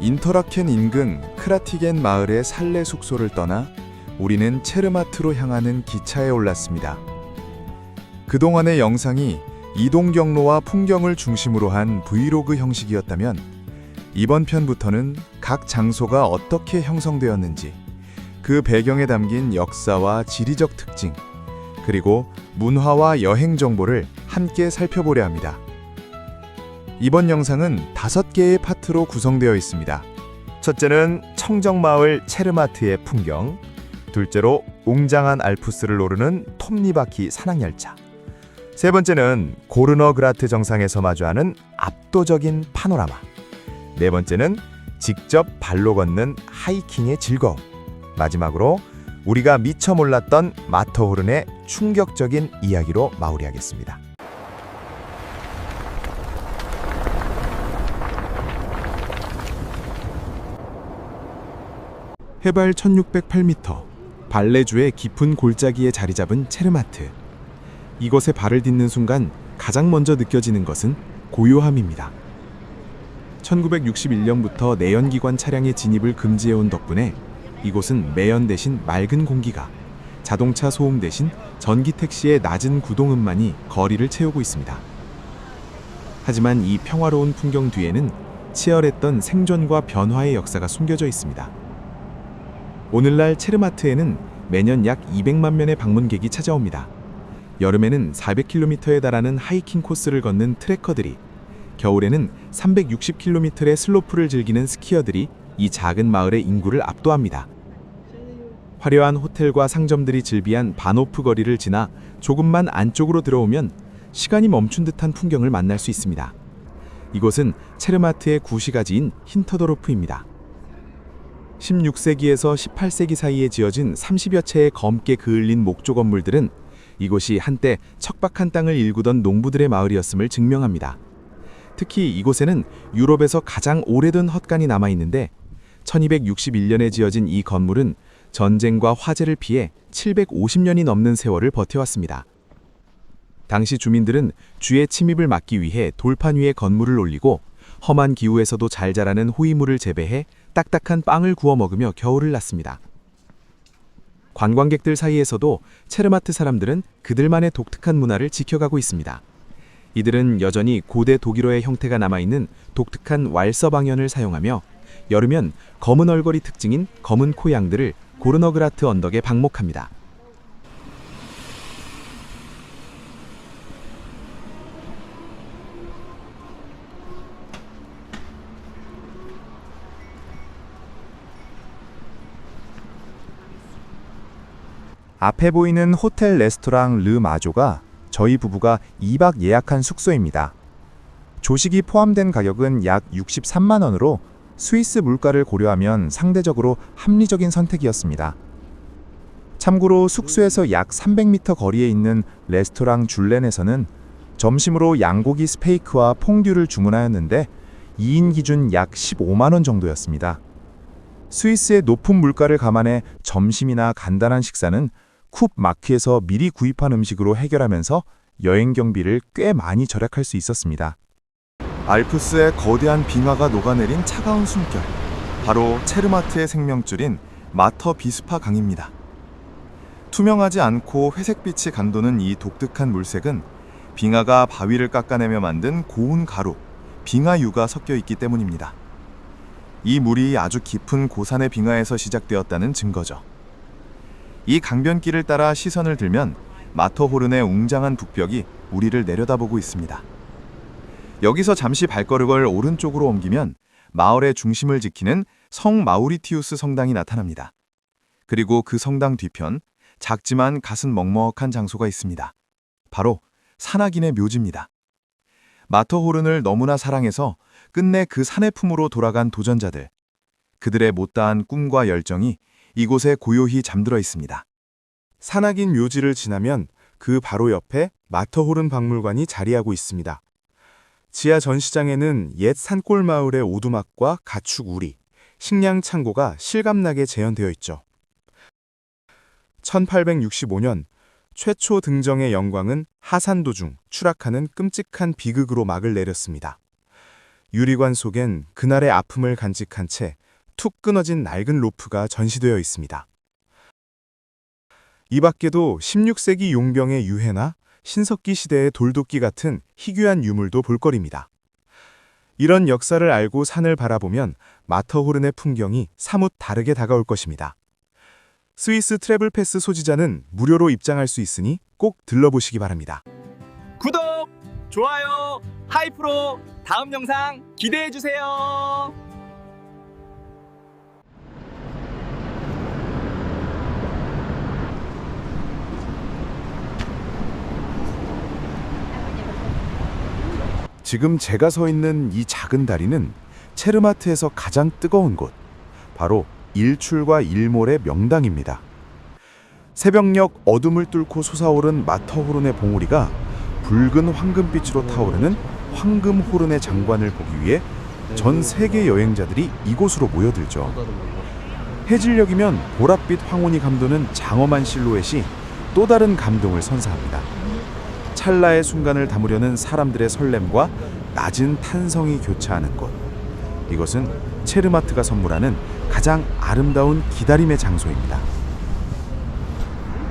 인터라켄 인근 크라티겐 마을의 살레 숙소를 떠나 우리는 체르마트로 향하는 기차에 올랐습니다. 그동안의 영상이 이동 경로와 풍경을 중심으로 한 브이로그 형식이었다면 이번 편부터는 각 장소가 어떻게 형성되었는지, 그 배경에 담긴 역사와 지리적 특징, 그리고 문화와 여행 정보를 함께 살펴보려 합니다. 이번 영상은 5개의 파트로 구성되어 있습니다. 첫째는 청정마을 체르마트의 풍경, 둘째로 웅장한 알프스를 오르는 톱니바퀴 산악열차, 세 번째는 고르너그라트 정상에서 마주하는 압도적인 파노라마, 네 번째는 직접 발로 걷는 하이킹의 즐거움, 마지막으로 우리가 미처 몰랐던 마터호른의 충격적인 이야기로 마무리하겠습니다. 해발 1608m, 발레주의 깊은 골짜기에 자리 잡은 체르마트. 이곳에 발을 딛는 순간 가장 먼저 느껴지는 것은 고요함입니다. 1961년부터 내연기관 차량의 진입을 금지해온 덕분에 이곳은 매연 대신 맑은 공기가, 자동차 소음 대신 전기 택시의 낮은 구동음만이 거리를 채우고 있습니다. 하지만 이 평화로운 풍경 뒤에는 치열했던 생존과 변화의 역사가 숨겨져 있습니다. 오늘날 체르마트에는 매년 약 200만 명의 방문객이 찾아옵니다. 여름에는 400km에 달하는 하이킹 코스를 걷는 트레커들이, 겨울에는 360km의 슬로프를 즐기는 스키어들이 이 작은 마을의 인구를 압도합니다. 화려한 호텔과 상점들이 즐비한 바노프 거리를 지나 조금만 안쪽으로 들어오면 시간이 멈춘 듯한 풍경을 만날 수 있습니다. 이곳은 체르마트의 구시가지인 힌터도르프입니다. 16세기에서 18세기 사이에 지어진 30여 채의 검게 그을린 목조 건물들은 이곳이 한때 척박한 땅을 일구던 농부들의 마을이었음을 증명합니다. 특히 이곳에는 유럽에서 가장 오래된 헛간이 남아있는데 1261년에 지어진 이 건물은 전쟁과 화재를 피해 750년이 넘는 세월을 버텨왔습니다. 당시 주민들은 쥐의 침입을 막기 위해 돌판 위에 건물을 올리고 험한 기후에서도 잘 자라는 호위무를 재배해 딱딱한 빵을 구워 먹으며 겨울을 났습니다. 관광객들 사이에서도 체르마트 사람들은 그들만의 독특한 문화를 지켜가고 있습니다. 이들은 여전히 고대 독일어의 형태가 남아있는 독특한 왈서 방언을 사용하며 여름엔 검은 얼굴이 특징인 검은 코 양들을 고르너그라트 언덕에 방목합니다. 앞에 보이는 호텔 레스토랑 르 마조가 저희 부부가 2박 예약한 숙소입니다. 조식이 포함된 가격은 약 63만 원으로 스위스 물가를 고려하면 상대적으로 합리적인 선택이었습니다. 참고로 숙소에서 약 300m 거리에 있는 레스토랑 줄렌에서는 점심으로 양고기 스테이크와 퐁듀를 주문하였는데 2인 기준 약 15만 원 정도였습니다. 스위스의 높은 물가를 감안해 점심이나 간단한 식사는 쿱 마크에서 미리 구입한 음식으로 해결하면서 여행 경비를 꽤 많이 절약할 수 있었습니다. 알프스의 거대한 빙하가 녹아내린 차가운 숨결, 바로 체르마트의 생명줄인 마터 비스파 강입니다. 투명하지 않고 회색빛이 감도는 이 독특한 물색은 빙하가 바위를 깎아내며 만든 고운 가루, 빙하유가 섞여 있기 때문입니다. 이 물이 아주 깊은 고산의 빙하에서 시작되었다는 증거죠. 이 강변길을 따라 시선을 들면 마터호른의 웅장한 북벽이 우리를 내려다보고 있습니다. 여기서 잠시 발걸음을 오른쪽으로 옮기면 마을의 중심을 지키는 성 마우리티우스 성당이 나타납니다. 그리고 그 성당 뒤편 작지만 가슴 먹먹한 장소가 있습니다. 바로 산악인의 묘지입니다. 마터호른을 너무나 사랑해서 끝내 그 산의 품으로 돌아간 도전자들, 그들의 못다한 꿈과 열정이 이곳에 고요히 잠들어 있습니다. 산악인 묘지를 지나면 그 바로 옆에 마터호른 박물관이 자리하고 있습니다. 지하 전시장에는 옛 산골 마을의 오두막과 가축 우리, 식량 창고가 실감나게 재현되어 있죠. 1865년 최초 등정의 영광은 하산 도중 추락하는 끔찍한 비극으로 막을 내렸습니다. 유리관 속엔 그날의 아픔을 간직한 채 툭 끊어진 낡은 로프가 전시되어 있습니다. 이 밖에도 16세기 용병의 유해나 신석기 시대의 돌도끼 같은 희귀한 유물도 볼거리입니다. 이런 역사를 알고 산을 바라보면 마터호른의 풍경이 사뭇 다르게 다가올 것입니다. 스위스 트래블 패스 소지자는 무료로 입장할 수 있으니 꼭 들러보시기 바랍니다. 구독, 좋아요, 하이프로 다음 영상 기대해 주세요. 지금 제가 서 있는 이 작은 다리는 체르마트에서 가장 뜨거운 곳, 바로 일출과 일몰의 명당입니다. 새벽녘 어둠을 뚫고 솟아오른 마터호른의 봉우리가 붉은 황금빛으로 타오르는 황금호른의 장관을 보기 위해 전 세계 여행자들이 이곳으로 모여들죠. 해질녘이면 보랏빛 황혼이 감도는 장엄한 실루엣이 또 다른 감동을 선사합니다. 찰나의 순간을 담으려는 사람들의 설렘과 낮은 탄성이 교차하는 곳. 이것은 체르마트가 선물하는 가장 아름다운 기다림의 장소입니다.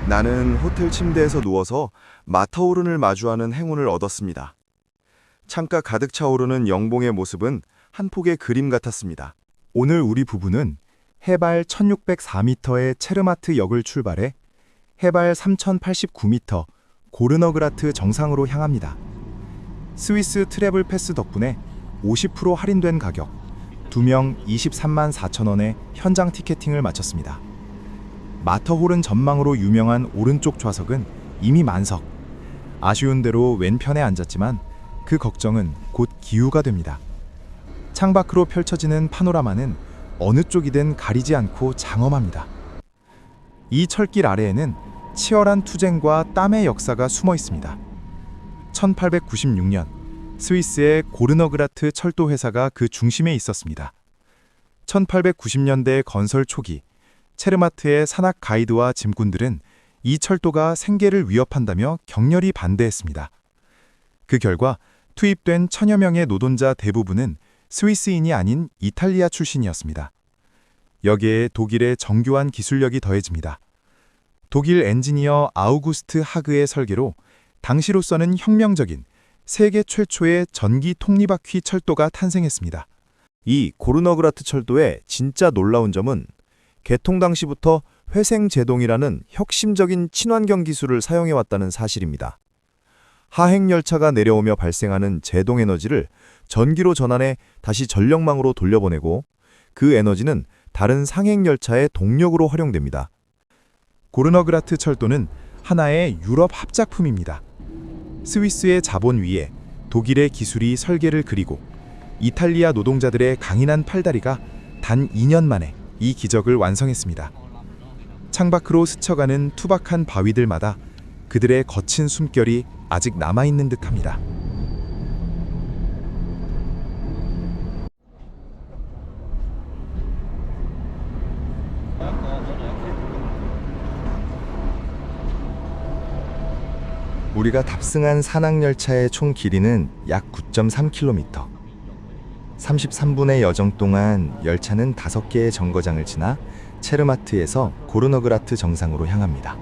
나는 호텔 침대에서 누워서 마터호른을 마주하는 행운을 얻었습니다. 창가 가득 차오르는 영봉의 모습은 한 폭의 그림 같았습니다. 오늘 우리 부부는 해발 1604m의 체르마트 역을 출발해 해발 3089m 고르너그라트 정상으로 향합니다. 스위스 트래블 패스 덕분에 50% 할인된 가격, 2명 23만 4천 원의 현장 티켓팅을 마쳤습니다. 마터호른 전망으로 유명한 오른쪽 좌석은 이미 만석. 아쉬운 대로 왼편에 앉았지만 그 걱정은 곧 기우가 됩니다. 창밖으로 펼쳐지는 파노라마는 어느 쪽이든 가리지 않고 장엄합니다. 이 철길 아래에는 치열한 투쟁과 땀의 역사가 숨어 있습니다. 1896년 스위스의 고르너그라트 철도 회사가 그 중심에 있었습니다. 1890년대 건설 초기 체르마트의 산악 가이드와 짐꾼들은 이 철도가 생계를 위협한다며 격렬히 반대했습니다. 그 결과 투입된 1000여 명의 노동자 대부분은 스위스인이 아닌 이탈리아 출신이었습니다. 여기에 독일의 정교한 기술력이 더해집니다. 독일 엔지니어 아우구스트 하그의 설계로 당시로서는 혁명적인 세계 최초의 전기 톱니바퀴 철도가 탄생했습니다. 이 고르너그라트 철도의 진짜 놀라운 점은 개통 당시부터 회생제동이라는 혁신적인 친환경 기술을 사용해왔다는 사실입니다. 하행열차가 내려오며 발생하는 제동 에너지를 전기로 전환해 다시 전력망으로 돌려보내고 그 에너지는 다른 상행열차의 동력으로 활용됩니다. 고르너그라트 철도는 하나의 유럽 합작품입니다. 스위스의 자본 위에 독일의 기술이 설계를 그리고 이탈리아 노동자들의 강인한 팔다리가 단 2년 만에 이 기적을 완성했습니다. 창밖으로 스쳐가는 투박한 바위들마다 그들의 거친 숨결이 아직 남아있는 듯합니다. 우리가 탑승한 산악열차의 총 길이는 약 9.3km. 33분의 여정 동안 열차는 5개의 정거장을 지나 체르마트에서 고르너그라트 정상으로 향합니다.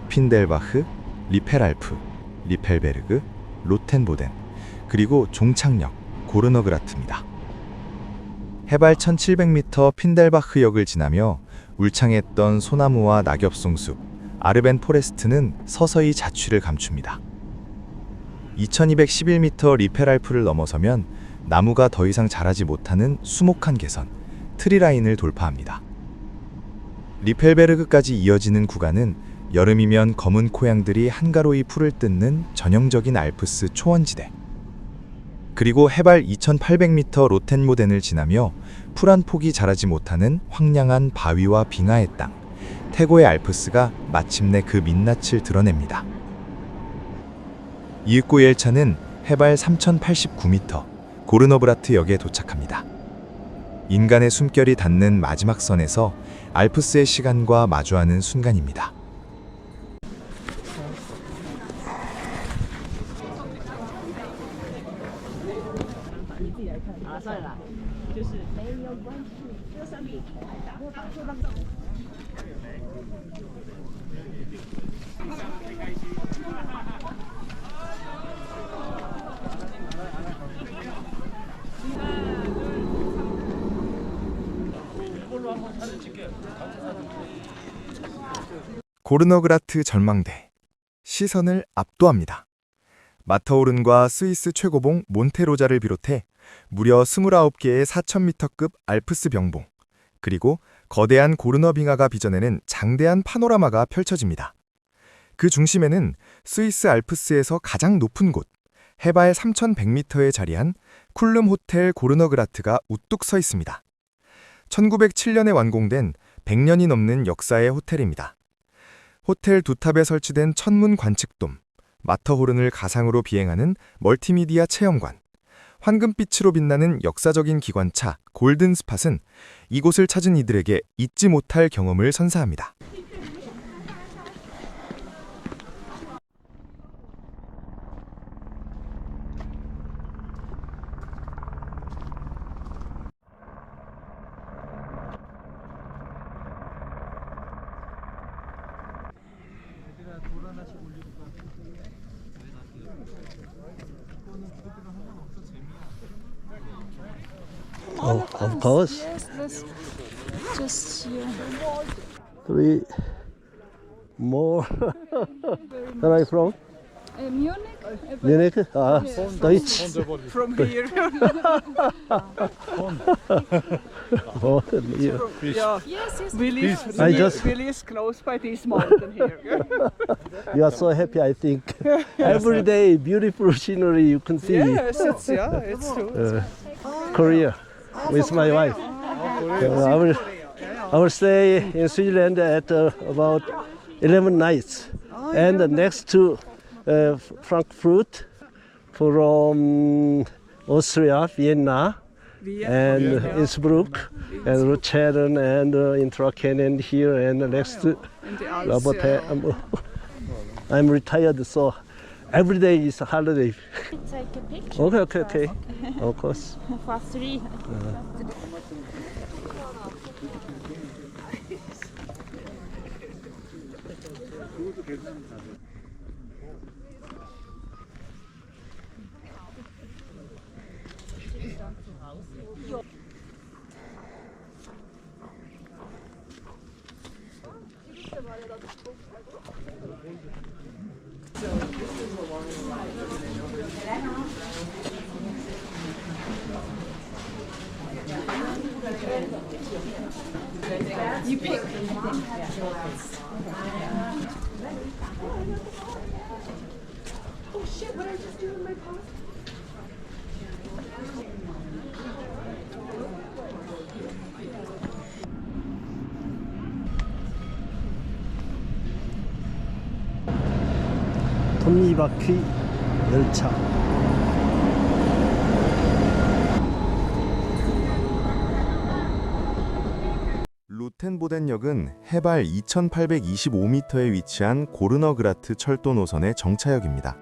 핀델바흐, 리펠알프, 리펠베르그, 로텐보덴, 그리고 종착역 고르너그라트입니다. 해발 1700m 핀델바흐역을 지나며 울창했던 소나무와 낙엽송숲, 아르벤 포레스트는 서서히 자취를 감춥니다. 2211m 리펠알프를 넘어서면 나무가 더 이상 자라지 못하는 수목한 개선, 트리라인을 돌파합니다. 리펠베르그까지 이어지는 구간은 여름이면 검은 코양들이 한가로이 풀을 뜯는 전형적인 알프스 초원지대. 그리고 해발 2800m 로텐모덴을 지나며 풀 한 폭이 자라지 못하는 황량한 바위와 빙하의 땅, 태고의 알프스가 마침내 그 민낯을 드러냅니다. 이윽고 열차는 해발 3089m 고르너브라트 역에 도착합니다. 인간의 숨결이 닿는 마지막 선에서 알프스의 시간과 마주하는 순간입니다. 고르너그라트 전망대. 시선을 압도합니다. 마터호른과 스위스 최고봉 몬테로자를 비롯해 무려 29개의 4000m급 알프스 병봉, 그리고 거대한 고르너 빙하가 빚어내는 장대한 파노라마가 펼쳐집니다. 그 중심에는 스위스 알프스에서 가장 높은 곳, 해발 3100m에 자리한 쿨름 호텔 고르너그라트가 우뚝 서 있습니다. 1907년에 완공된 100년이 넘는 역사의 호텔입니다. 호텔 두 탑에 설치된 천문 관측돔, 마터호른을 가상으로 비행하는 멀티미디어 체험관, 황금빛으로 빛나는 역사적인 기관차 골든 스팟은 이곳을 찾은 이들에게 잊지 못할 경험을 선사합니다. Oh, of course. Yes, let's just here. 3 more. Where are you from? Munich? Munich? Ah, Deutsch. From here. Oh, yeah. Yeah, Yes, yes. I just- Willy is close by this mountain here. You are so happy, I think. Every day, beautiful scenery you can see. Yes, it's true. Korea with my wife. I will stay in Switzerland at about 11 nights. And next to Frankfurt, from Austria, Vienna, and Innsbruck, and Luzern, and Interlaken, and here, and next to In the Alps, Roboter. I'm retired, so every day is a holiday. Take a picture. Okay. Of course. For 3. 톱니바퀴 열차. 루텐보덴역은 해발 2825m에 위치한 고르너그라트 철도 노선의 정차역입니다.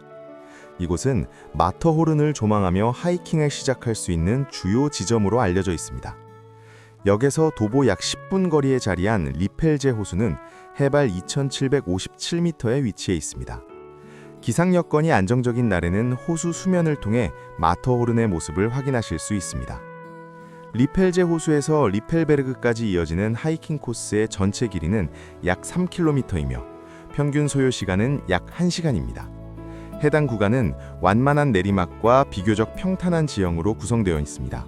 이곳은 마터호른을 조망하며 하이킹을 시작할 수 있는 주요 지점으로 알려져 있습니다. 역에서 도보 약 10분 거리에 자리한 리펠제 호수는 해발 2757m에 위치해 있습니다. 기상 여건이 안정적인 날에는 호수 수면을 통해 마터호른의 모습을 확인하실 수 있습니다. 리펠제 호수에서 리펠베르그까지 이어지는 하이킹 코스의 전체 길이는 약 3km이며 평균 소요 시간은 약 1시간입니다. 해당 구간은 완만한 내리막과 비교적 평탄한 지형으로 구성되어 있습니다.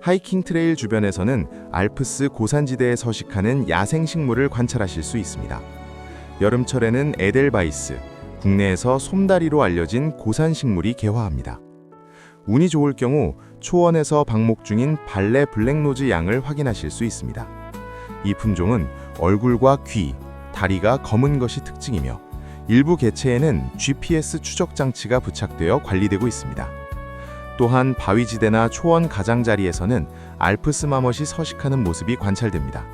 하이킹 트레일 주변에서는 알프스 고산지대에 서식하는 야생 식물을 관찰하실 수 있습니다. 여름철에는 에델바이스, 국내에서 솜다리로 알려진 고산 식물이 개화합니다. 운이 좋을 경우 초원에서 방목 중인 발레 블랙노즈 양을 확인하실 수 있습니다. 이 품종은 얼굴과 귀, 다리가 검은 것이 특징이며 일부 개체에는 GPS 추적 장치가 부착되어 관리되고 있습니다. 또한 바위지대나 초원 가장자리에서는 알프스 마멋이 서식하는 모습이 관찰됩니다.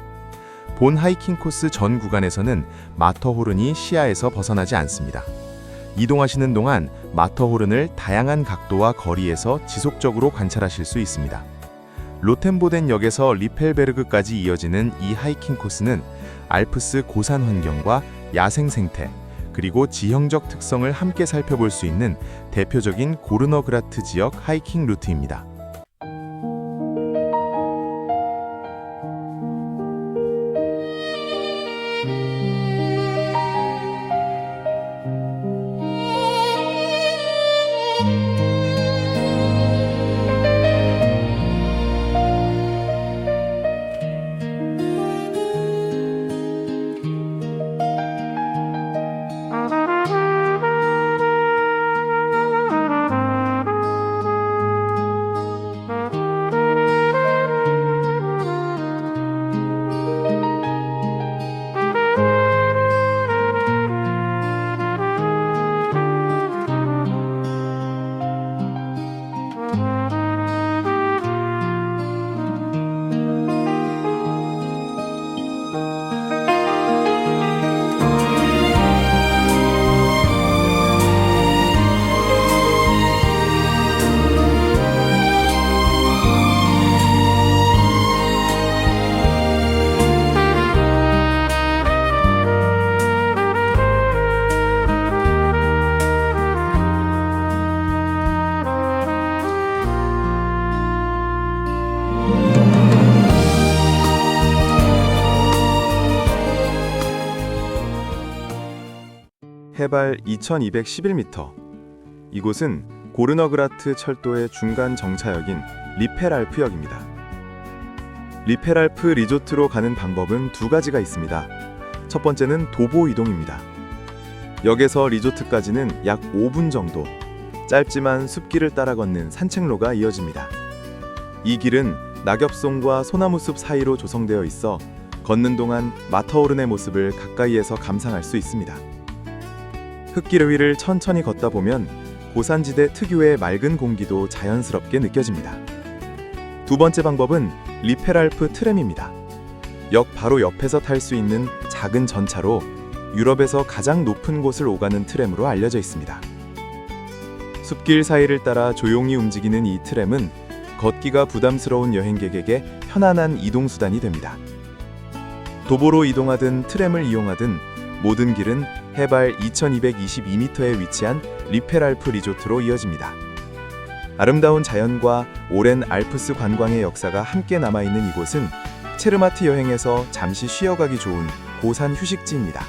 본 하이킹 코스 전 구간에서는 마터호른이 시야에서 벗어나지 않습니다. 이동하시는 동안 마터호른을 다양한 각도와 거리에서 지속적으로 관찰하실 수 있습니다. 로텐보덴 역에서 리펠베르그까지 이어지는 이 하이킹 코스는 알프스 고산 환경과 야생 생태, 그리고 지형적 특성을 함께 살펴볼 수 있는 대표적인 고르너그라트 지역 하이킹 루트입니다. 해발 2211m. 이곳은 고르너그라트 철도의 중간 정차역인 리펠알프역입니다. 리펠알프 리조트로 가는 방법은 두 가지가 있습니다. 첫 번째는 도보 이동입니다. 역에서 리조트까지는 약 5분 정도, 짧지만 숲길을 따라 걷는 산책로가 이어집니다. 이 길은 낙엽송과 소나무숲 사이로 조성되어 있어 걷는 동안 마터호른의 모습을 가까이에서 감상할 수 있습니다. 흙길 위를 천천히 걷다 보면 고산지대 특유의 맑은 공기도 자연스럽게 느껴집니다. 두 번째 방법은 리펠알프 트램입니다. 역 바로 옆에서 탈 수 있는 작은 전차로 유럽에서 가장 높은 곳을 오가는 트램으로 알려져 있습니다. 숲길 사이를 따라 조용히 움직이는 이 트램은 걷기가 부담스러운 여행객에게 편안한 이동수단이 됩니다. 도보로 이동하든 트램을 이용하든 모든 길은 해발 2222m에 위치한 리펠알프 리조트로 이어집니다. 아름다운 자연과 오랜 알프스 관광의 역사가 함께 남아있는 이곳은 체르마트 여행에서 잠시 쉬어가기 좋은 고산 휴식지입니다.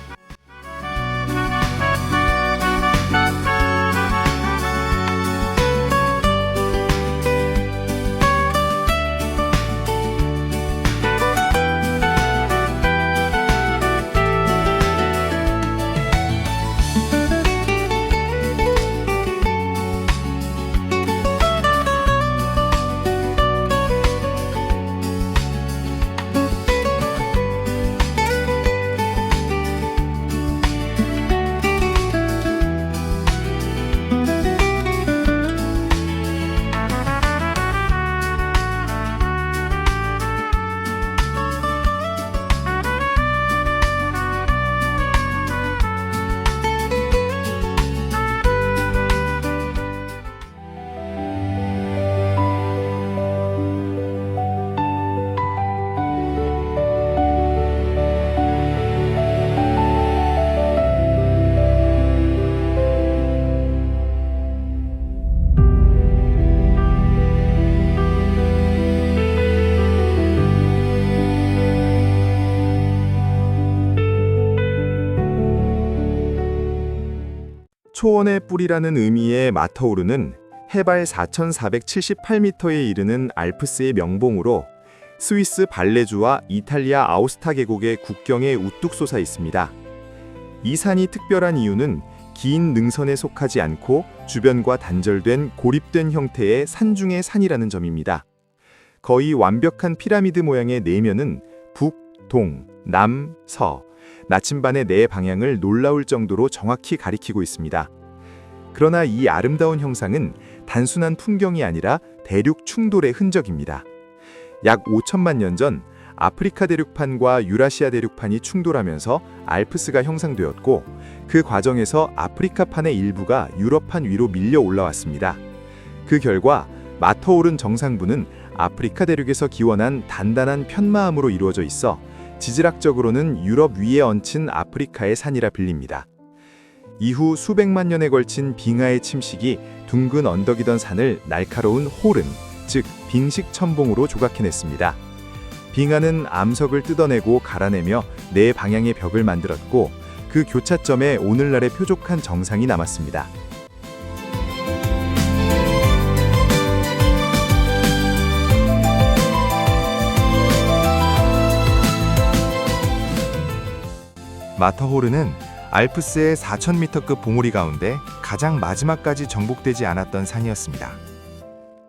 초원의 뿔이라는 의미의 마터호른은 해발 4,478m에 이르는 알프스의 명봉으로 스위스 발레주와 이탈리아 아우스타 계곡의 국경에 우뚝 솟아 있습니다. 이 산이 특별한 이유는 긴 능선에 속하지 않고 주변과 단절된 고립된 형태의 산 중의 산이라는 점입니다. 거의 완벽한 피라미드 모양의 내면은 북, 동, 남, 서, 나침반의 네 방향을 놀라울 정도로 정확히 가리키고 있습니다. 그러나 이 아름다운 형상은 단순한 풍경이 아니라 대륙 충돌의 흔적입니다. 약 5천만 년 전 아프리카 대륙판과 유라시아 대륙판이 충돌하면서 알프스가 형성되었고, 그 과정에서 아프리카판의 일부가 유럽판 위로 밀려 올라왔습니다. 그 결과 마터호른 정상부는 아프리카 대륙에서 기원한 단단한 편마암으로 이루어져 있어 지질학적으로는 유럽 위에 얹힌 아프리카의 산이라 불립니다. 이후 수백만 년에 걸친 빙하의 침식이 둥근 언덕이던 산을 날카로운 호른, 즉 빙식 천봉으로 조각해냈습니다. 빙하는 암석을 뜯어내고 갈아내며 네 방향의 벽을 만들었고, 그 교차점에 오늘날의 표족한 정상이 남았습니다. 마터호른은 알프스의 4,000m급 봉우리 가운데 가장 마지막까지 정복되지 않았던 산이었습니다.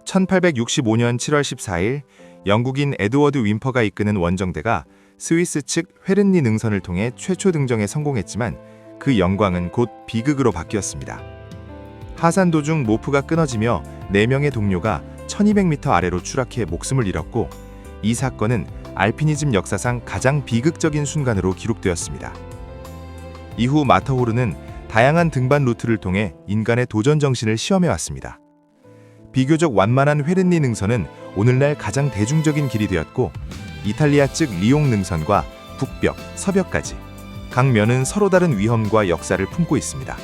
1865년 7월 14일 영국인 에드워드 윈퍼가 이끄는 원정대가 스위스 측 회른리 능선을 통해 최초 등정에 성공했지만 그 영광은 곧 비극으로 바뀌었습니다. 하산 도중 모프가 끊어지며 4명의 동료가 1200m 아래로 추락해 목숨을 잃었고, 이 사건은 알피니즘 역사상 가장 비극적인 순간으로 기록되었습니다. 이후 마터호른은 다양한 등반 루트를 통해 인간의 도전 정신을 시험해왔습니다. 비교적 완만한 회른리 능선은 오늘날 가장 대중적인 길이 되었고, 이탈리아 측 리옹 능선과 북벽, 서벽까지 각 면은 서로 다른 위험과 역사를 품고 있습니다.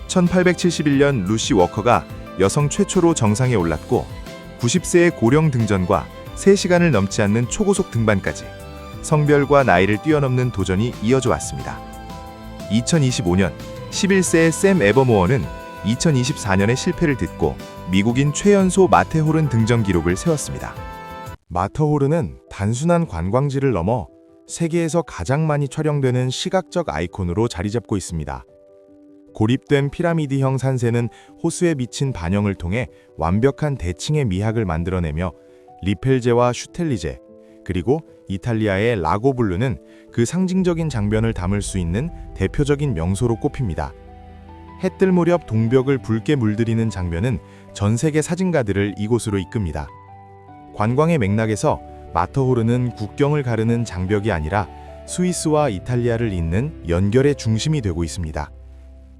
1871년 루시 워커가 여성 최초로 정상에 올랐고, 90세의 고령 등전과 3시간을 넘지 않는 초고속 등반까지 성별과 나이를 뛰어넘는 도전이 이어져 왔습니다. 2025년 11세의 샘 에버모어는 2024년의 실패를 딛고 미국인 최연소 마테호른 등정 기록을 세웠습니다. 마터호른은 단순한 관광지를 넘어 세계에서 가장 많이 촬영되는 시각적 아이콘으로 자리 잡고 있습니다. 고립된 피라미드형 산세는 호수에 비친 반영을 통해 완벽한 대칭의 미학을 만들어내며 리펠제와 슈텔리제, 그리고 이탈리아의 라고블루는 그 상징적인 장변을 담을 수 있는 대표적인 명소로 꼽힙니다. 해뜰 무렵 동벽을 붉게 물들이는 장면은 전 세계 사진가들을 이곳으로 이끕니다. 관광의 맥락에서 마터호른은 국경을 가르는 장벽이 아니라 스위스와 이탈리아를 잇는 연결의 중심이 되고 있습니다.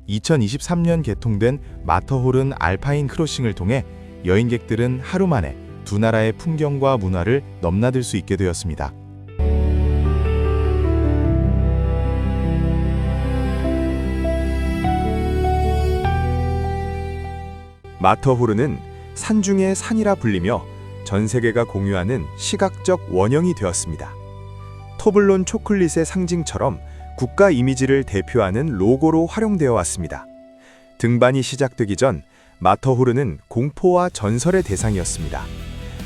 2023년 개통된 마터호른 알파인 크로싱을 통해 여행객들은 하루 만에 두 나라의 풍경과 문화를 넘나들 수 있게 되었습니다. 마터호른은 산 중의 산이라 불리며 전 세계가 공유하는 시각적 원형이 되었습니다. 토블론 초콜릿의 상징처럼 국가 이미지를 대표하는 로고로 활용되어 왔습니다. 등반이 시작되기 전 마터호른은 공포와 전설의 대상이었습니다.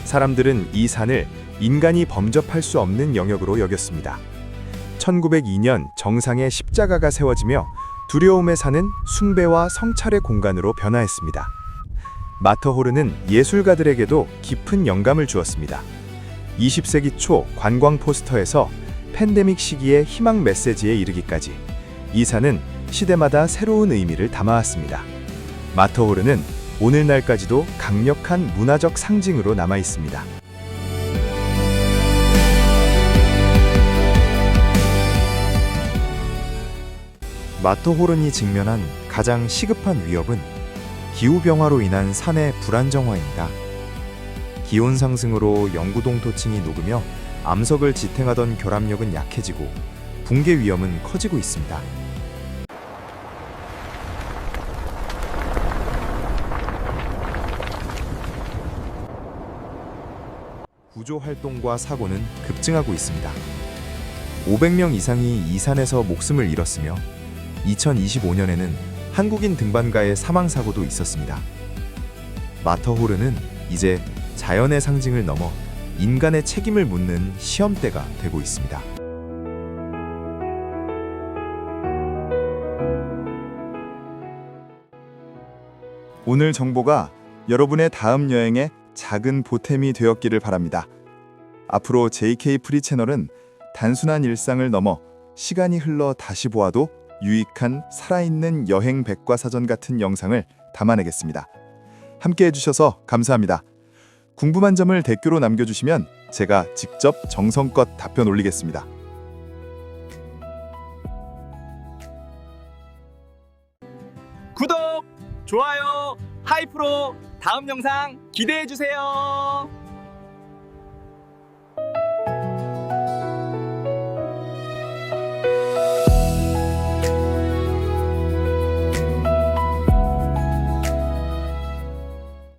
사람들은 이 산을 인간이 범접할 수 없는 영역으로 여겼습니다. 1902년 정상에 십자가가 세워지며 두려움의 산은 숭배와 성찰의 공간으로 변화했습니다. 마터호른은 예술가들에게도 깊은 영감을 주었습니다. 20세기 초 관광 포스터에서 팬데믹 시기의 희망 메시지에 이르기까지 이 산은 시대마다 새로운 의미를 담아왔습니다. 마터호른은 오늘날까지도 강력한 문화적 상징으로 남아 있습니다. 마터호른이 직면한 가장 시급한 위협은 기후변화로 인한 산의 불안정화입니다. 기온 상승으로 영구동 토층이 녹으며 암석을 지탱하던 결합력은 약해지고 붕괴 위험은 커지고 있습니다. 구조 활동과 사고는 급증하고 있습니다. 500명 이상이 이 산에서 목숨을 잃었으며 2025년에는 한국인 등반가의 사망 사고도 있었습니다. 마터호른은 이제 자연의 상징을 넘어 인간의 책임을 묻는 시험대가 되고 있습니다. 오늘 정보가 여러분의 다음 여행의 작은 보탬이 되었기를 바랍니다. 앞으로 JK 프리 채널은 단순한 일상을 넘어 시간이 흘러 다시 보아도 유익한 살아있는 여행 백과사전 같은 영상을 담아내겠습니다. 함께 해주셔서 감사합니다. 궁금한 점을 댓글로 남겨주시면 제가 직접 정성껏 답변 올리겠습니다. 구독, 좋아요, 하이프로 다음 영상 기대해 주세요.